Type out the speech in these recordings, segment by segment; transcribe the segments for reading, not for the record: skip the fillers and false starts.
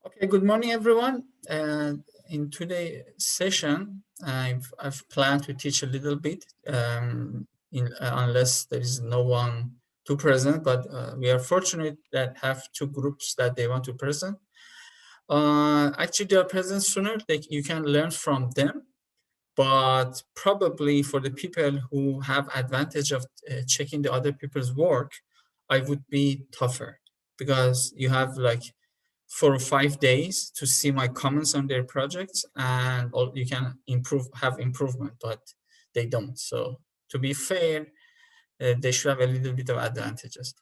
Okay, good morning, everyone. In today's session, I've planned to teach a little bit, unless there is no one to present, but we are fortunate that have two groups that they want to present. Actually, they are present sooner. You can learn from them, but probably for the people who have advantage of checking the other people's work, I would be tougher because you have like 4 or 5 days to see my comments on their projects, and you can have improvement, but they don't. So to be fair, they should have a little bit of advantages.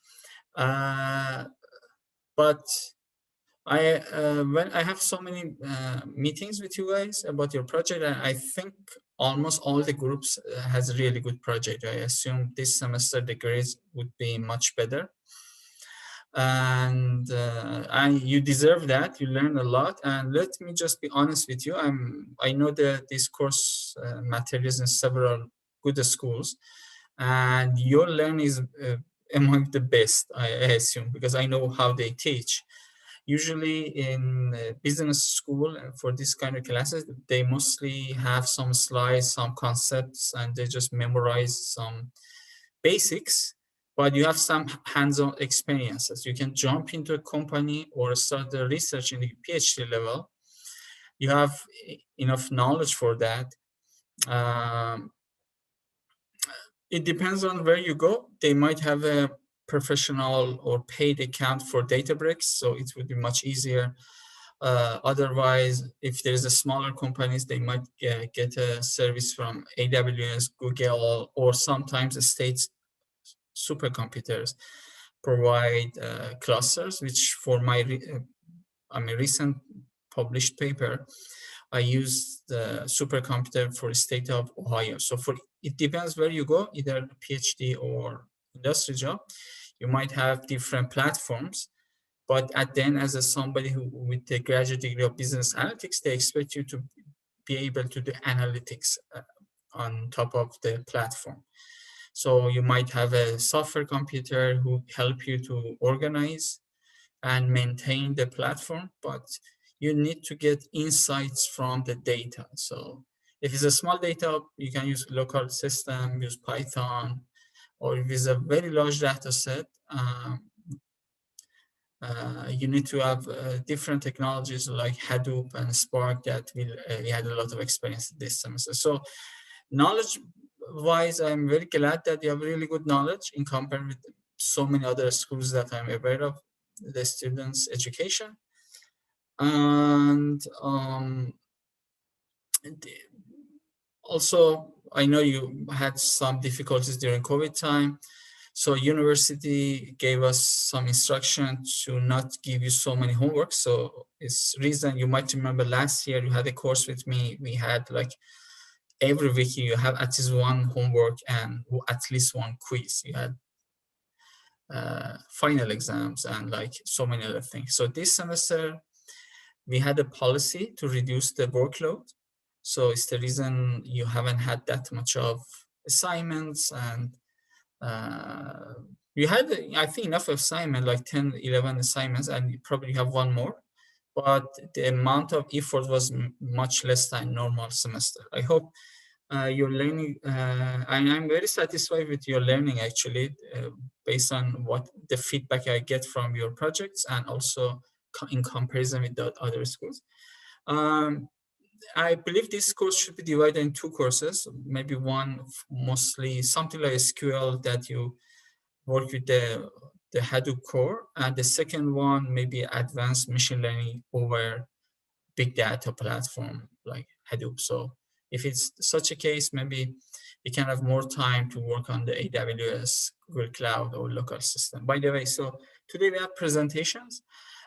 But when I have so many meetings with you guys about your project, and I think almost all the groups has a really good project. I assume this semester the grades would be much better, and you deserve that. You learn a lot, and let me just be honest with you. I know that this course materials in several good schools, and your learning is among the best, I assume, because I know how they teach. Usually in business school for this kind of classes, they mostly have some slides, some concepts, and they just memorize some basics, but you have some hands-on experiences. You can jump into a company or start the research in the PhD level. You have enough knowledge for that. It depends on where you go. They might have a professional or paid account for Databricks, so it would be much easier. Otherwise, if there's a smaller companies, they might get a service from AWS, Google, or sometimes the states supercomputers provide clusters, which for my recent published paper, I used the supercomputer for the state of Ohio. So it depends where you go, either PhD or industry job, you might have different platforms. But at the end, as somebody who with a graduate degree of business analytics, they expect you to be able to do analytics on top of the platform. So you might have a software computer who help you to organize and maintain the platform, but you need to get insights from the data. So if it's a small data, you can use local system, use Python, or if it's a very large data set, you need to have different technologies like Hadoop and Spark that we had a lot of experience this semester. So knowledge-wise, I'm very glad that you have really good knowledge in comparison with so many other schools that I'm aware of, the students' education. And also, I know you had some difficulties during COVID time. So university gave us some instruction to not give you so many homework. So it's reason you might remember last year you had a course with me. We had like every week you have at least one homework and at least one quiz. You had final exams and like so many other things. So this semester we had a policy to reduce the workload. So it's the reason you haven't had that much of assignments, and you had, I think, enough assignment, like 10, 11 assignments, and you probably have one more, but the amount of effort was much less than normal semester. I hope your learning, I'm very satisfied with your learning actually, based on what the feedback I get from your projects and also in comparison with the other schools. I believe this course should be divided in two courses, maybe one mostly something like SQL that you work with the Hadoop core, and the second one maybe advanced machine learning over big data platform like Hadoop. So if it's such a case, maybe you can have more time to work on the AWS, Google Cloud, or local system. By the way, so today we have presentations.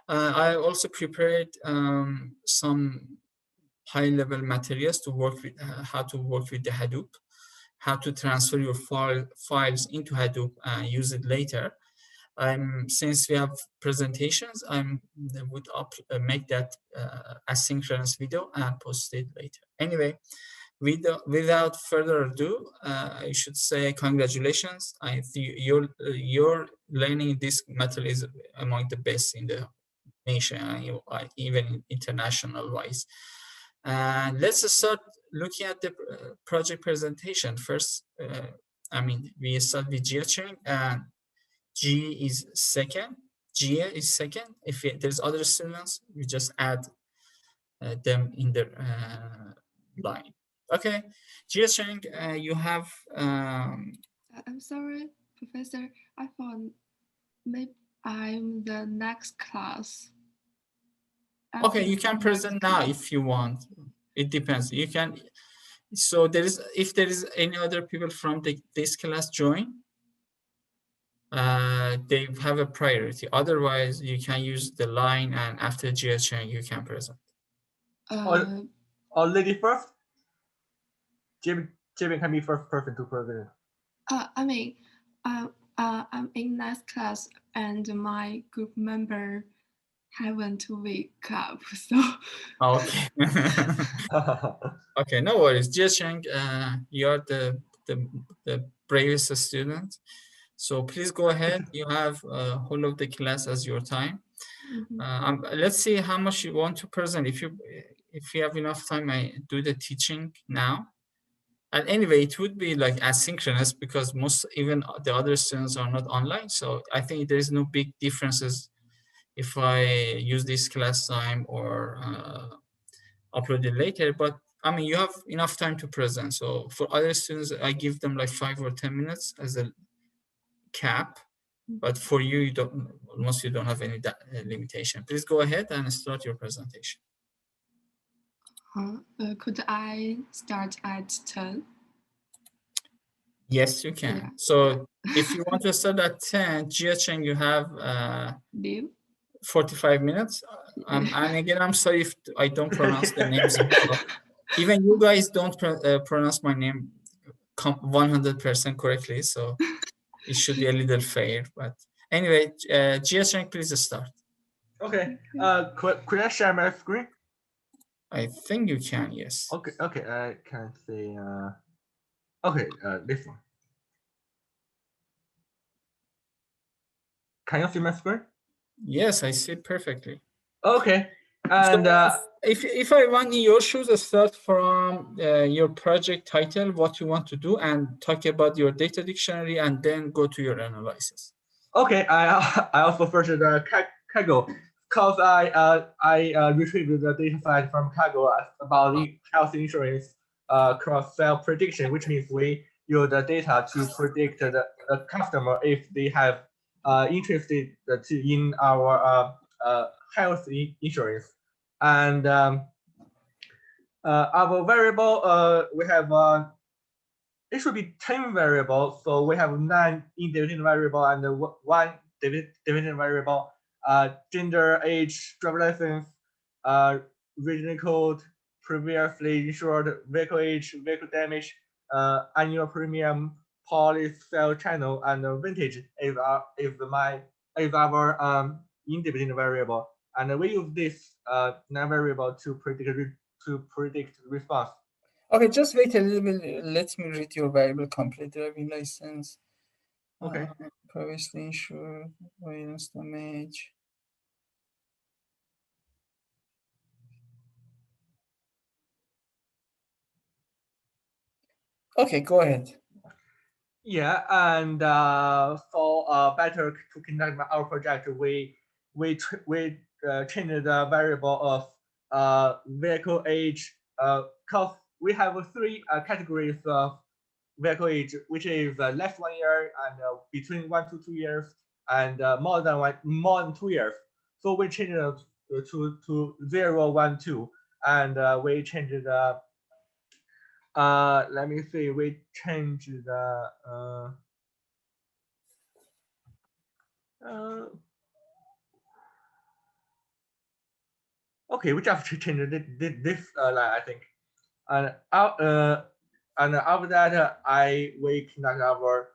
I also prepared some high-level materials to work with, how to work with the Hadoop, how to transfer your files into Hadoop and use it later. Since we have presentations, I would make that asynchronous video and post it later. Anyway, without further ado, I should say congratulations. I think your learning this material is among the best in nation, even international wise. And let's start looking at the project presentation. First, I mean, we start with geochain, and G is second. Gia is second. If there's other students, we just add them in the line. Okay, geochain, you have. I'm sorry, Professor. I thought maybe I'm the next class. Okay, After you can the present next now class. if you want. It depends. You can. So if there is any other people from this class join, they have a priority. Otherwise, you can use the line, and after geochain, you can present. Uh, lady first. Jimmy can be first person to present. I mean, I'm in next class, and my group member haven't wake up, so. Okay. Okay, no worries. Jiacheng, you are the bravest student. So please go ahead. You have whole of the class as your time. Let's see how much you want to present. If you have enough time, I do the teaching now. And anyway, it would be like asynchronous because even the other students are not online. So I think there is no big differences if I use this class time or upload it later. But I mean, you have enough time to present. So for other students, I give them like 5 or 10 minutes as a cap. But for you, you don't have any limitation. Please go ahead and start your presentation. Could I start at 10? Yes, you can. Yeah. So if you want to start at 10, Jiacheng, you have 45 minutes. And again, I'm sorry if I don't pronounce the names. Even you guys don't pronounce my name 100% correctly. So it should be a little fair. But anyway, Jiacheng, please start. Okay. Could I share my screen? I think you can, yes. Okay. I can see. Okay. This one. Can you see my screen? Yes, I see perfectly. Okay. And so if I want in your shoes, start from your project title, what you want to do, and talk about your data dictionary, and then go to your analysis. Okay. I also first the Kaggle, because I retrieved the data set from Kaggle about the health insurance cross-sell prediction, which means we use the data to predict the customer if they have interested in our health insurance. And our variable, we have it should be 10 variables. So we have 9 independent variable and 1 dependent variable. Gender, age, driver license, regional code, previously insured, vehicle age, vehicle damage, annual premium, policy sale channel, and vintage is our independent variable. And we use this non-variable to predict response. Okay, just wait a little bit. Let me read your variable complete driving license. Okay. Previously insured, violence damage. Okay, go ahead. Yeah, and for better to conduct our project, we changed the variable of vehicle age. Cause we have 3 categories of vehicle age, which is less 1 year and between 1 to 2 years, and more than 2 years. So we changed it to 0, 1, 2, and we changed the. Let me see. We changed the. Okay, we just changed this line, I think, and after that, we conduct our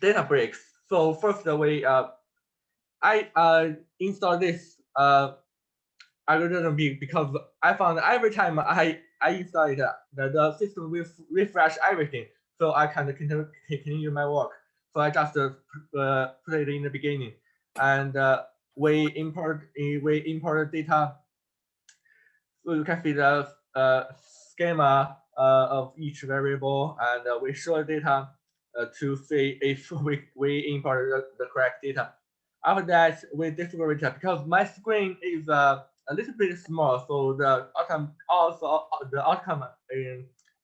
data breaks. So first, I install this algorithm because I found every time I install it, the system will refresh everything, so I can continue my work. So I just put it in the beginning, and we import data. So you can see the schema of each variable, and we show data to see if we import the correct data. After that, we distribute it because my screen is a little bit small, so the outcome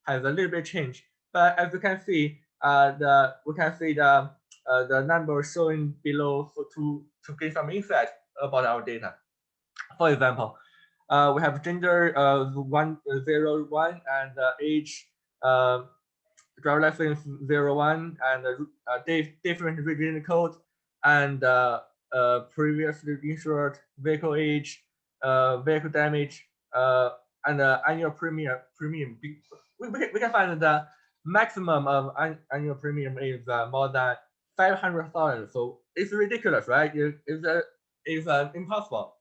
has a little bit change. But as you can see, we can see the number showing below to give some insight about our data. For example, we have gender 0, 1 and age driver license 01 and different region code and previously insured vehicle age, vehicle damage, and annual premium. We can find the maximum of annual premium is more than 500,000. So it's ridiculous, right? It's impossible.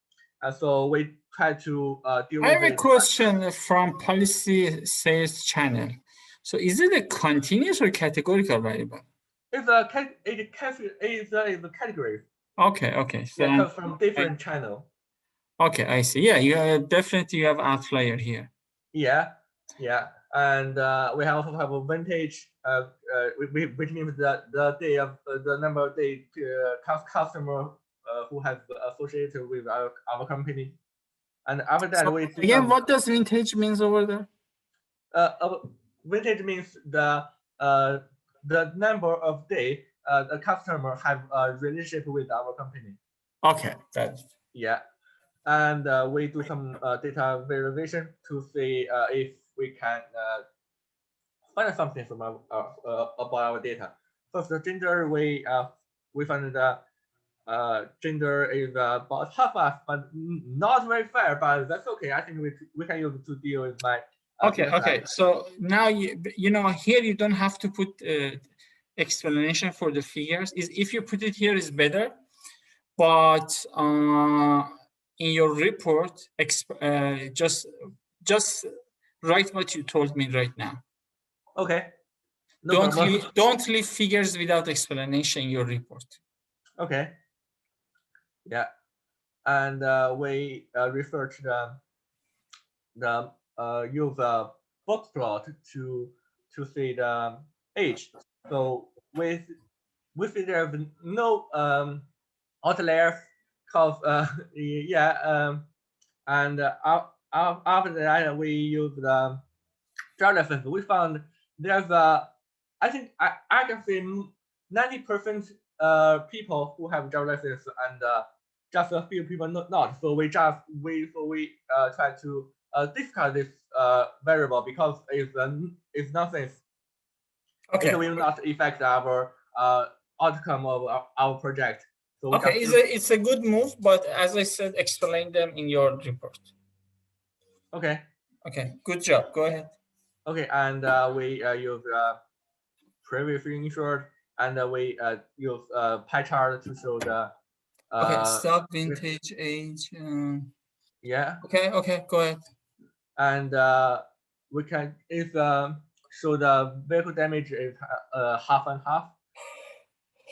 So we try to deal I with have a it. question from policy sales channel. So is it a continuous or categorical variable? It's a category. Okay. So Yeah, comes from different channel. okay, I see. Yeah, you have outlier here. Yeah, and we also have a vintage, which means the day of the number of day customer who has associated with our company, and after that So we do again, some, what does vintage means over there? vintage means the number of day the customer have a relationship with our company. Okay, that's Yeah, and we do some data verification to see if we can find something from about our data. First, the gender we found that gender is about half us, but not very fair. But that's okay. I think we can use it to deal with my. okay. So now you know here you don't have to put explanation for the figures. If you put it here is better, but in your report, just write what you told me right now. Okay. No problem. Don't leave figures without explanation in your report. Okay. Yeah, and we research the use a box plot to see the age. So we see there's no outliers cause and after that we use the driver license. We found there's I think I can see 90% people who have driver license and just a few people not. So we try to discard this variable because it's nonsense. Okay. It will not affect our outcome of our project. So okay, it's a good move, but as I said, explain them in your report. Okay. Okay, good job. Go ahead. Okay, and we use previously insured, and we use pie chart to show the. Okay, stock, vintage, age. Yeah. Okay, go ahead. And we can show the vehicle damage is half and half,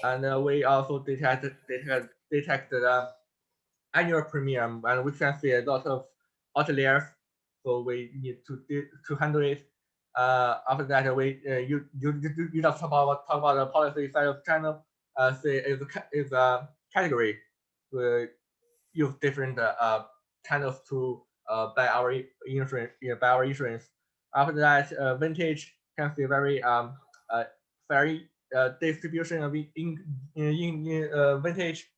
and we also detect the annual premium, and we can see a lot of outliers, so we need to handle it. After that, we you just talk about the policy side of channel. Say is a category. We use different channels to buy our insurance. After that, vintage can see very distribution of in vintage.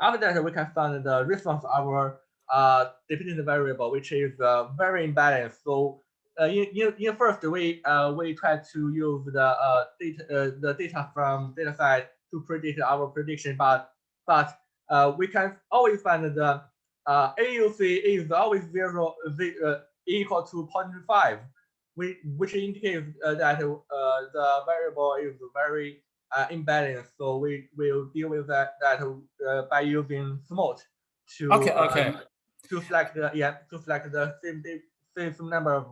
After that, we can find the response of our dependent variable, which is very imbalanced. So in first, we try to use the data from data side to predict our prediction, but we can always find the AUC is always equal to 0.5, which indicates that the variable is very imbalanced. So we will deal with that by using smart to to select the same number of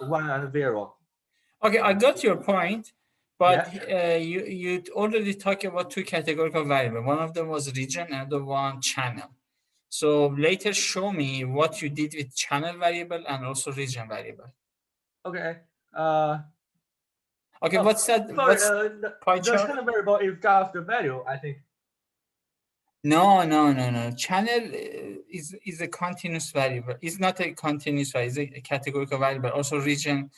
1 and 0. Okay, I got your point, But you already talked about two categorical variables. One of them was region, and the one channel. So later show me what you did with channel variable and also region variable. Okay. Okay, Oh, what's that? Sorry, What's pie the chart? channel variable is just the value, I think. No. Channel is a continuous variable. It's not a continuous variable. It's a categorical variable. Also, region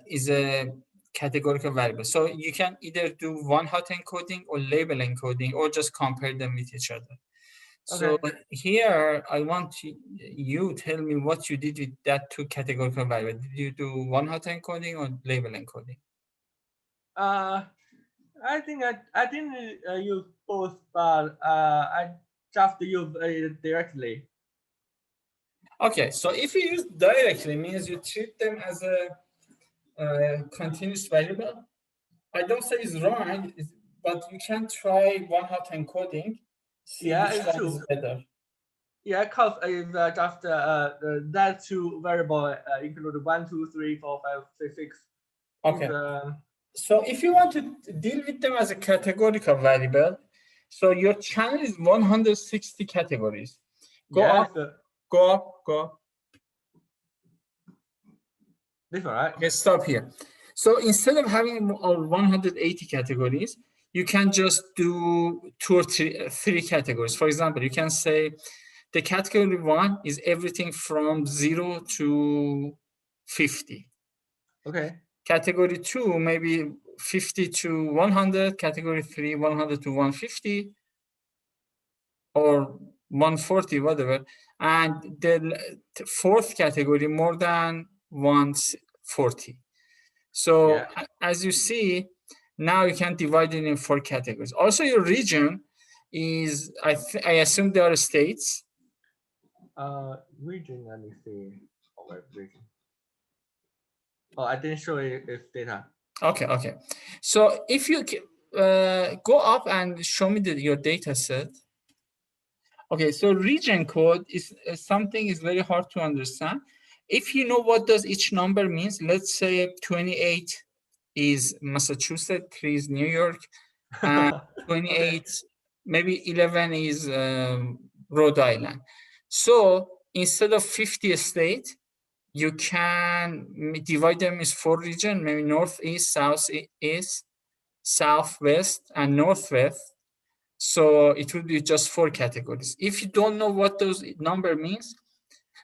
is a categorical variable. So you can either do one-hot encoding or label encoding, or just compare them with each other. So here I want you tell me what you did with that two categorical variable. Did you do one-hot encoding or label encoding? I think I didn't use both, but I just use it directly. Okay, so if you use directly, means you treat them as a continuous variable. I don't say it's wrong, but you can try one-hot encoding. See Yeah, which it's one true. is better. Yeah, because it's just that two variable include 1, 2, 3, 4, 5, 6, 6. Okay. So if you want to deal with them as a categorical variable, so your channel is 160 categories. Go up. This one, right? Okay, stop here. So instead of having 180 categories, you can just do 2 or 3 categories. For example, you can say the category 1 is everything from 0 to 50. Okay. Category 2, maybe 50 to 100. Category 3, 100 to 150, or 140, whatever. And the fourth category, more than 140. So as you see, now you can divide it in 4 categories. Also, your region is, I assume there are states. Region, let me see. Region. Oh, I didn't show it as data. Okay. So if you go up and show me your data set. Okay, so region code is something is very hard to understand. If you know what does each number means, let's say 28 is Massachusetts, 3 is New York, and 28, maybe 11 is Rhode Island. So instead of 50 states, you can divide them as 4 regions, maybe northeast, southeast, southwest, and northwest. So it will be just 4 categories. If you don't know what those number means,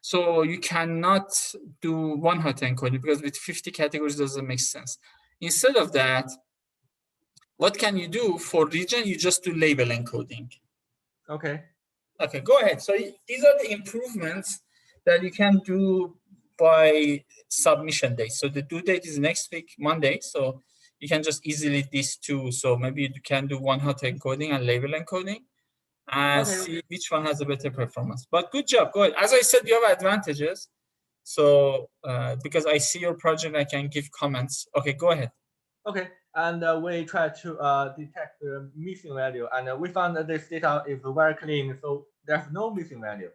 so you cannot do one-hot encoding, because with 50 categories doesn't make sense. Instead of that, what can you do for region? You just do label encoding. Okay, go ahead. So these are the improvements that you can do by submission date. So the due date is next week, Monday. So you can just easily these two. So maybe you can do one-hot encoding and label encoding and see which one has a better performance. But good job. Go ahead. As I said, you have advantages. So because I see your project, I can give comments. Okay, go ahead. Okay, and we try to detect the missing value, and we found that this data is very clean, so there's no missing value.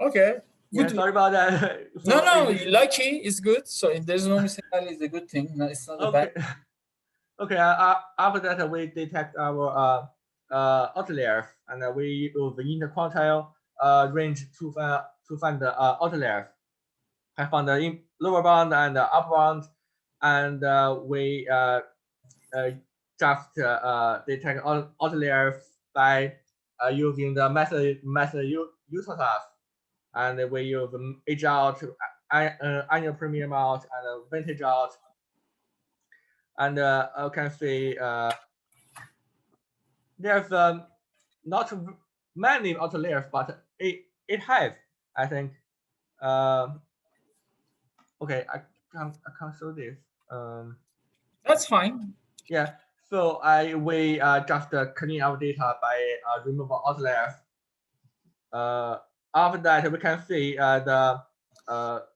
Okay. Good. Yeah, sorry about that. So no, lucky is good. So if there's no missing value, it's a good thing. No, it's not a bad. Okay. After that, we detect our outliers, and we use the interquartile range to find the outliers. I found the lower bound and the upper bound, and we just detect outliers by using the method utiltas, and we use age out, annual premium out, and vintage out, and I can see there's not many outliers, but it has, I think. Okay, I can't show this. That's fine. Yeah. So we just clean our data by remove outliers. After that, we can see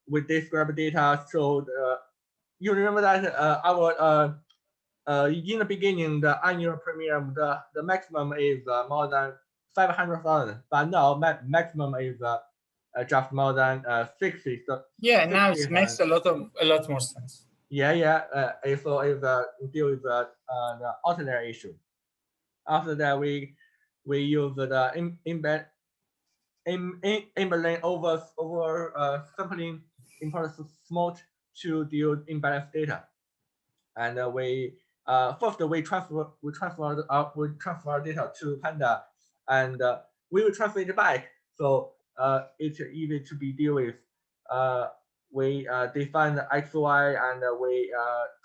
we describe data. So you remember that our in the beginning, the annual premium, the maximum is more than 500,000, but now maximum is just more than 60. So yeah, now it makes a lot more sense. So if deal with the outlier issue. After that, we use the embedding over sampling impulse smart to deal imbalanced data, and first we transfer data to Panda, and we will transfer it back. So it's easy to be deal with. We define the XY, and we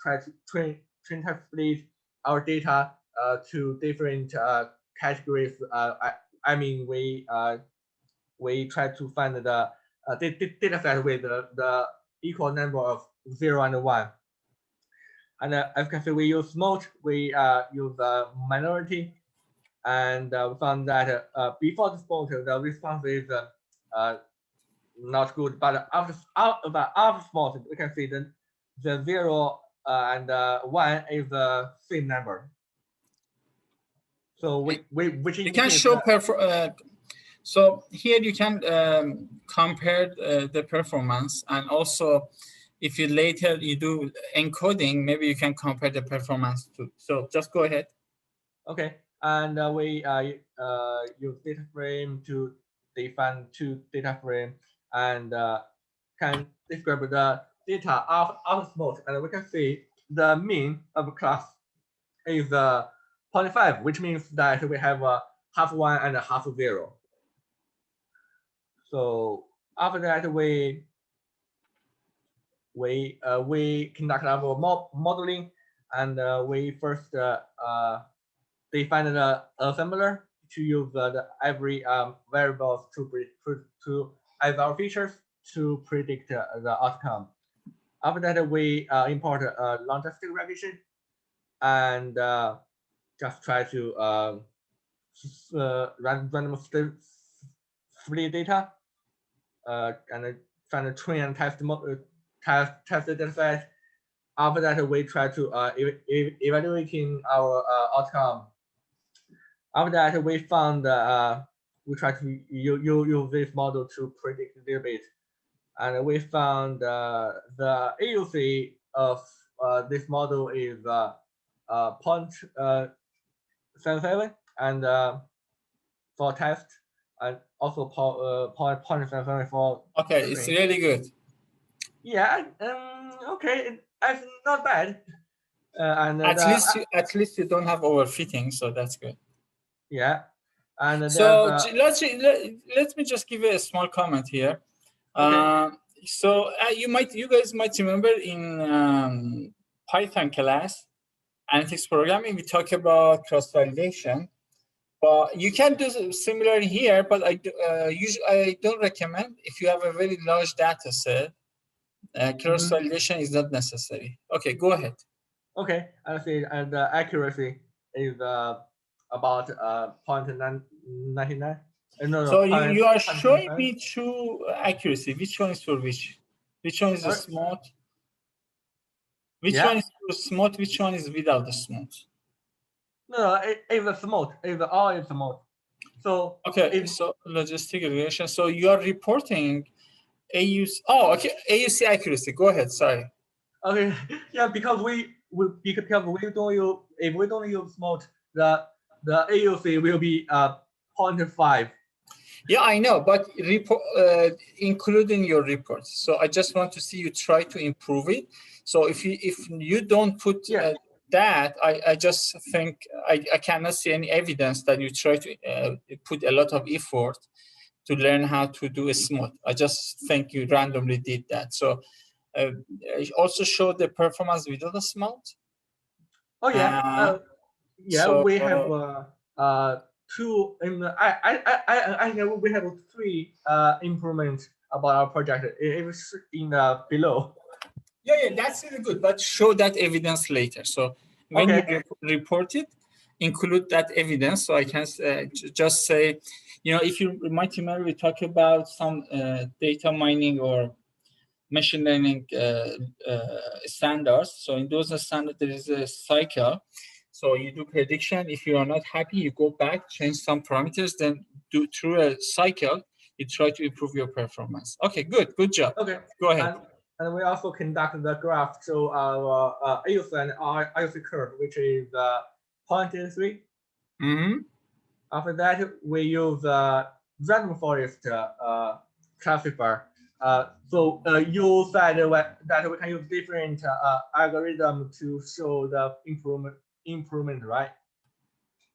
try to train type split our data to different categories. I mean, we try to find the data set with the equal number of 0 and 1. And as you can see, we use smart, we use minority, and we found that before the spot, the response is not good, but after spot, we can see the 0 and 1 is the same number. So which you can show so here you can compare the performance, and also if you later you do encoding, maybe you can compare the performance too. So just go ahead. Okay, and we use data frame to define 2 data frame, and can describe the data after spot, and we can see the mean of a class is 0.5, which means that we have half 1 and half 0. So after that, we conduct our modeling, and we first define the assembler to use the every variables to as our features to predict the outcome. After that, we import a logistic regression, and just try to random split data, and try to train and test the data set. After that, we try to evaluating our outcome. After that, we found we try to use this model to predict a little bit, and we found the AUC of this model is 0.77, and for test, and also 0.77 for. Okay, it's really good. Yeah. Okay, it's not bad. And at least you don't have overfitting, so that's good. Yeah. And so let me just give you a small comment here. Okay. So you guys might remember in Python class, analytics programming, we talk about cross-validation. But you can do similar here, but usually I don't recommend if you have a very large data set. Cross-validation is not necessary. Okay, go ahead. Okay, I see. And the accuracy is about 0.99. So you are showing me true accuracy. Which one is for which? Which one is the smart? Which one is for smart? Which one is without the smart? No, it's a smart. It's all is smart. So okay, so logistic regression. So you are reporting AUC. Oh, okay, AUC accuracy. Go ahead. Sorry. Okay, yeah, because we don't use, if we don't use smart, the AUC will be 0.5. Yeah, I know, but include in your reports. So I just want to see you try to improve it. So if you don't put that, I just think I cannot see any evidence that you try to put a lot of effort to learn how to do a smooth. I just think you randomly did that. So also show the performance without a smooth. Oh yeah, so, we have 2. I know we have 3 improvements about our project. It was in below. Yeah, that's really good. But show that evidence later. So when you report it, include that evidence. So I can just say, if you might remember, we talk about some data mining or machine learning standards. So in those standards, there is a cycle. So you do prediction. If you are not happy, you go back, change some parameters, then do through a cycle, you try to improve your performance. Okay, good job. Okay, go ahead. And we also conduct the graph to our AUC and IUC curve, which is 0.83. After that, we use random forest classifier. So you said that we can use different algorithm to show the improvement, right?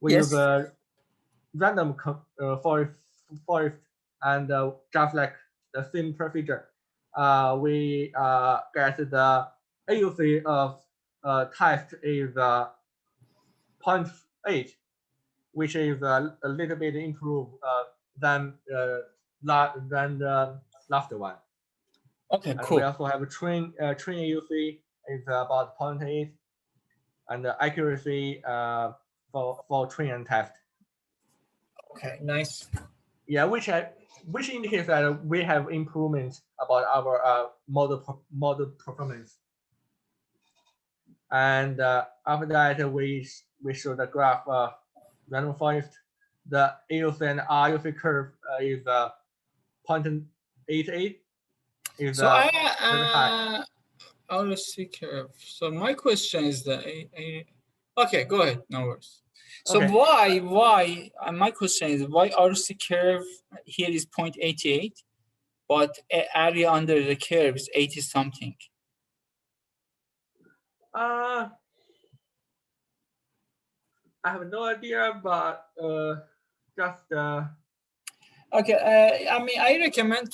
We Yes. use a random forest and just like the same procedure, we get the AUC of test is 0.8, which is a little bit improved than the last one. Okay, And cool. we also have a train AUC is about 0.8, and the accuracy for train and test. Okay, nice. Yeah, which indicates that we have improvement about our model performance. And after that, we show the graph random forest. The AUC and RUC curve is 0.88. Is So very high. RUC curve. So my question is okay, go ahead, no worries. So Okay. why my question is why RUC curve here is 0.88, but area under the curve is 80 something? I have no idea, but just okay, I mean, I recommend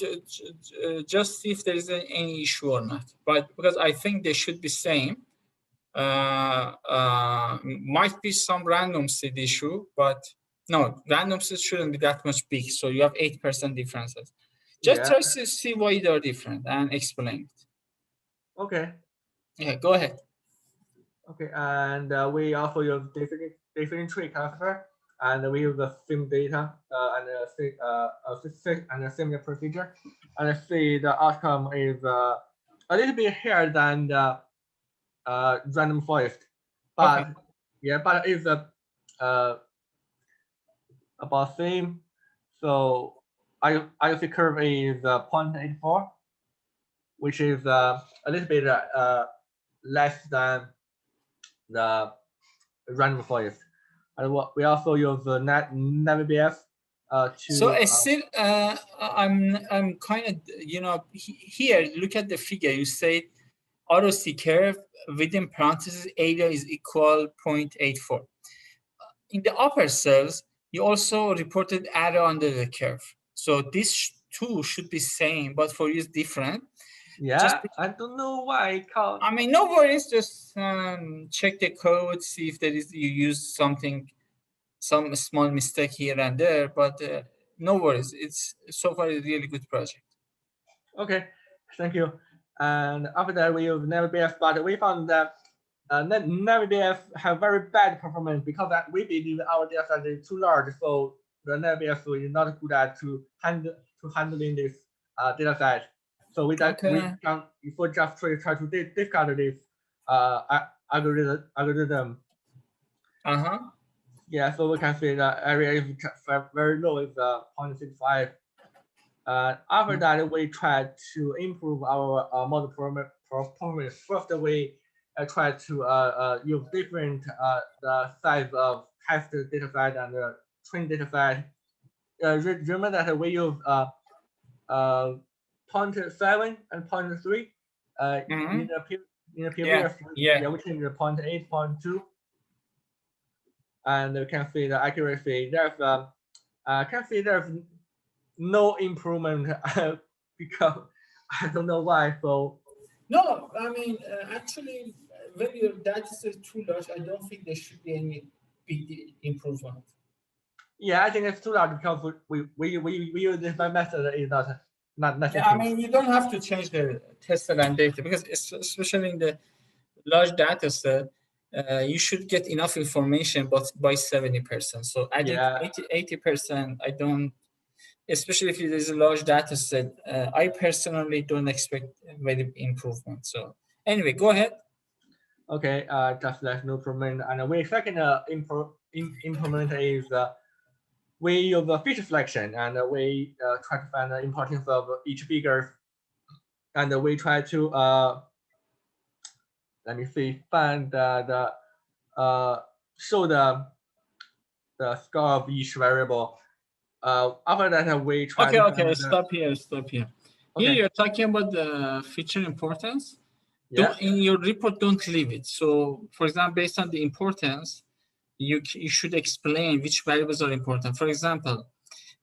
just see if there is any issue or not, but because I think they should be same. Might be some random seed issue, but no, random seed shouldn't be that much big. So you have 8% differences. Just try to see why they're different and explain it. Okay. Yeah, go ahead. Okay, and we also use different tree classifier, and we use the same data and a similar procedure, and see the outcome is a little bit higher than the random forest, but Okay. yeah, but it's about same. So IUC curve is 0.84, which is a little bit less than the random forest. And we also use the NaviBS to. So still, I'm kind of here. Look at the figure. You say ROC curve within parentheses area is equal 0.84. In the upper cells, you also reported area under the curve. So these two should be same, but for you it's different. Yeah, I don't know why I can't. I mean, no worries. Just check the code, see if there is you use something, some small mistake here and there. But no worries. It's so far a really good project. Okay, thank you. And after that, we use NaviBS, but we found that NaviBS have very bad performance because that we believe our data set is too large, so the NaviBS is not good at handling this data set. So we just try to discard this algorithm. Yeah, so we can see the area is very low, is 0.65. After that, we try to improve our model performance. First, we try to use different the size of test data set and train data set. Remember that we use 0.7 and 0.3 in the previous. Yeah, we changed 0.8, 0.2. And you can see the accuracy. There's can see there's no improvement because I don't know why. So no, I mean actually, when your data is too large, I don't think there should be any big improvement. Yeah, I think it's too large because we use this method is not necessary. Yeah, I mean, you don't have to change the tested and data because especially in the large data set, you should get enough information, but by 70%. So adding 80%, I don't, especially if it is a large data set, I personally don't expect very improvement. So anyway, go ahead. Okay, just let no improvement. And we second implement is we use the feature selection and we try to find the importance of each figure. and we try to let me see, find show the score of each variable. After that, we try Okay, to okay, find stop here. Here Okay. you're talking about the feature importance. Yeah. In your report, don't leave it. So, for example, based on the importance, you should explain which variables are important. For example,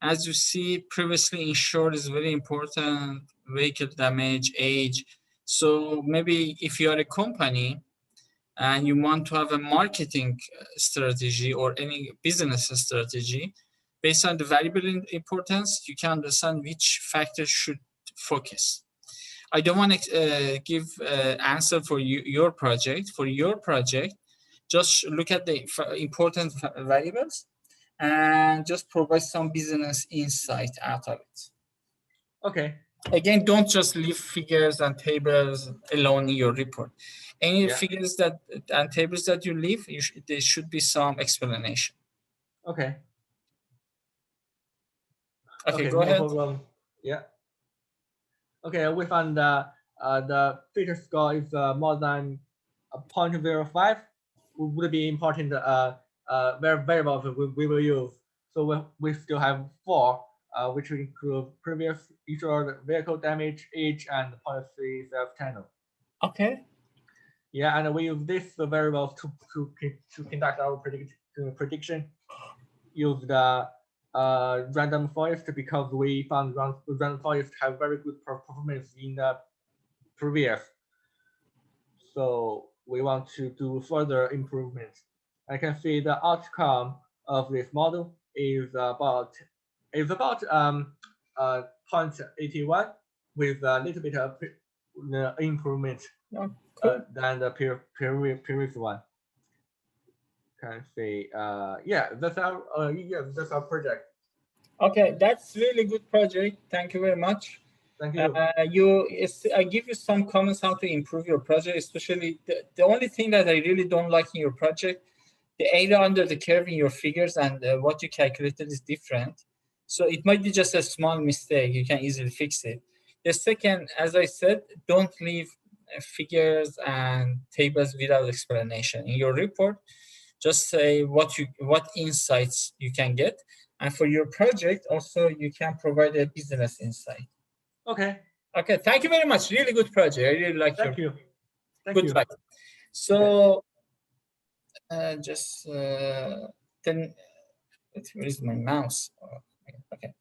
as you see, previously insured is very important, vehicle damage, age. So maybe if you are a company and you want to have a marketing strategy or any business strategy, based on the variable importance, you can understand which factors should focus. I don't want to give answer for your project. For your project, just look at the important variables and just provide some business insight out of it. Okay. Again, don't just leave figures and tables alone in your report. Any figures that and tables that you leave, there should be some explanation. Okay. Okay, go ahead. Problem. Yeah. Okay, we found the feature score is more than 0.05. Would be important variable we will use. So we still have 4, which include previous insured vehicle damage, age, and policy self-channel. Okay. Yeah, and we use this variable to conduct our prediction. Use the random forest because we found random forest have very good performance in the previous. So we want to do further improvements. I can see the outcome of this model is about 0.81 with a little bit of improvement than the previous one. Can see, yeah, that's our project. Okay, that's really good project. Thank you very much. Thank you. I give you some comments how to improve your project, especially the only thing that I really don't like in your project, the area under the curve in your figures and what you calculated is different. So it might be just a small mistake. You can easily fix it. The second, as I said, don't leave figures and tables without explanation. In your report, just say what insights you can get. And for your project, also, you can provide a business insight. Okay. Okay, thank you very much. Really good project. I really like Thank you. Good luck. So, just then, where is my mouse? Okay.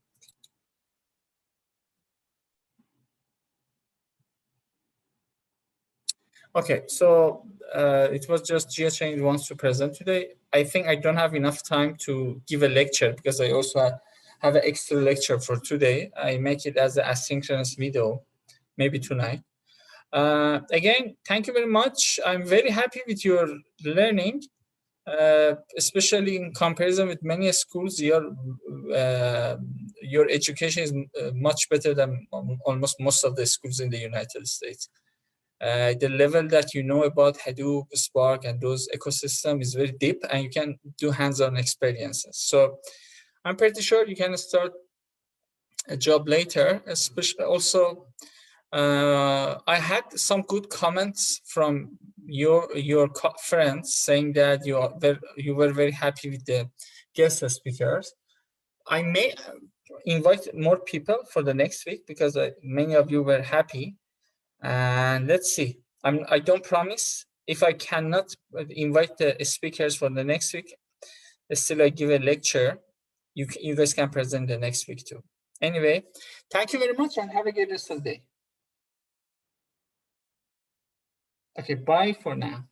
Okay, so it was just GeoChain wants to present today. I think I don't have enough time to give a lecture because I also have an extra lecture for today. I make it as an asynchronous video, maybe tonight. Again, thank you very much. I'm very happy with your learning, especially in comparison with many schools. Your education is much better than almost most of the schools in the United States. The level that you know about Hadoop, Spark, and those ecosystems is very deep, and you can do hands-on experiences. So I'm pretty sure you can start a job later. Especially also, I had some good comments from your friends saying that you were very happy with the guest speakers. I may invite more people for the next week because many of you were happy. And let's see. I don't promise. If I cannot invite the speakers for the next week, still I give a lecture. You guys can present the next week too. Anyway, thank you very much and have a good rest of the day. Okay, bye for now.